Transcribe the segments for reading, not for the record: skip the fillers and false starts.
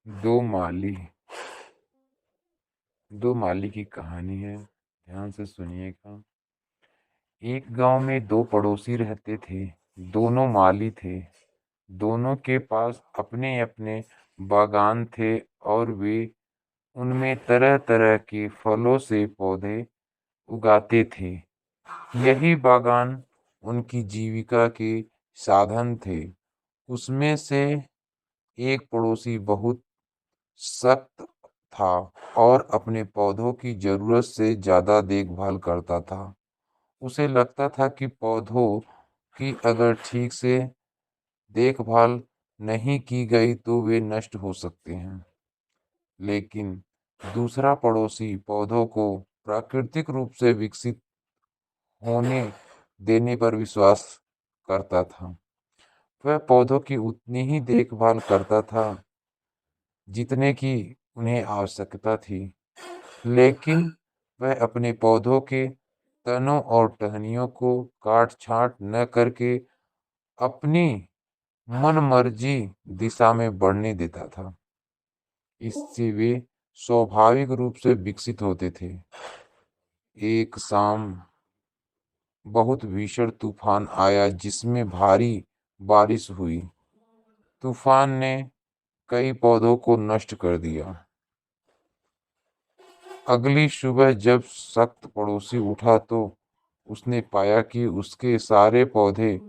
दो माली दो माली की कहानी है। ध्यान से सुनिएगा। एक गांव में दो पड़ोसी रहते थे। दोनों माली थे। दोनों के पास अपने अपने बागान थे और वे उनमें तरह तरह के फलों से पौधे उगाते थे। यही बागान उनकी जीविका के साधन थे। उसमें से एक पड़ोसी बहुत सख्त था और अपने पौधों की जरूरत से ज्यादा देखभाल करता था। उसे लगता था कि पौधों की अगर ठीक से देखभाल नहीं की गई तो वे नष्ट हो सकते हैं। लेकिन दूसरा पड़ोसी पौधों को प्राकृतिक रूप से विकसित होने देने पर विश्वास करता था। वह पौधों की उतनी ही देखभाल करता था जितने की उन्हें आवश्यकता थी। लेकिन वह अपने पौधों के तनों और टहनियों को काट छांट न करके अपनी मनमर्जी दिशा में बढ़ने देता था। इससे वे स्वाभाविक रूप से विकसित होते थे। एक शाम बहुत भीषण तूफान आया जिसमें भारी बारिश हुई। तूफान ने कई पौधों को नष्ट कर दिया। अगली सुबह जब सख्त पड़ोसी उठा तो उसने पाया कि उसके सारे पौधे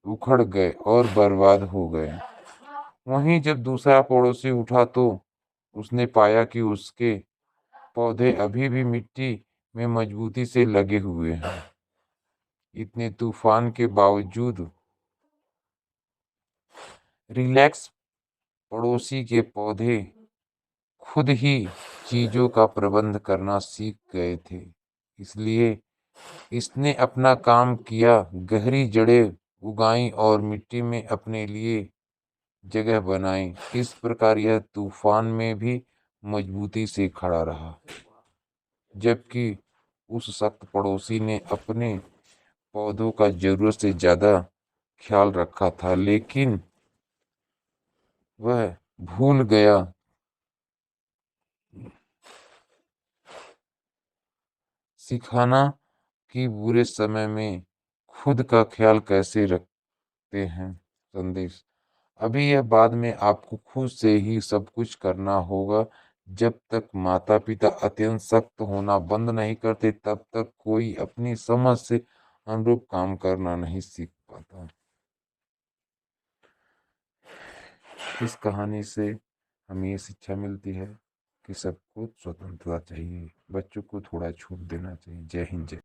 उखड़ गए और बर्बाद हो गए। वहीं जब दूसरा पड़ोसी उठा तो उसने पाया कि उसके पौधे अभी भी मिट्टी में मजबूती से लगे हुए हैं। इतने तूफान के बावजूद रिलैक्स पड़ोसी के पौधे खुद ही चीजों का प्रबंध करना सीख गए थे। इसलिए इसने अपना काम किया, गहरी जड़ें उगाई और मिट्टी में अपने लिए जगह बनाई। इस प्रकार यह तूफान में भी मजबूती से खड़ा रहा। जबकि उस सख्त पड़ोसी ने अपने पौधों का जरूरत से ज्यादा ख्याल रखा था, लेकिन वह भूल गया सिखाना कि बुरे समय में खुद का ख्याल कैसे रखते हैं। संदेश: अभी यह बाद में आपको खुद से ही सब कुछ करना होगा। जब तक माता पिता अत्यंत सख्त होना बंद नहीं करते तब तक कोई अपनी समझ से अनुरूप काम करना नहीं सीख पाता। इस कहानी से हमें ये शिक्षा मिलती है कि सबको स्वतंत्रता चाहिए, बच्चों को थोड़ा छूट देना चाहिए। जय हिंद, जय।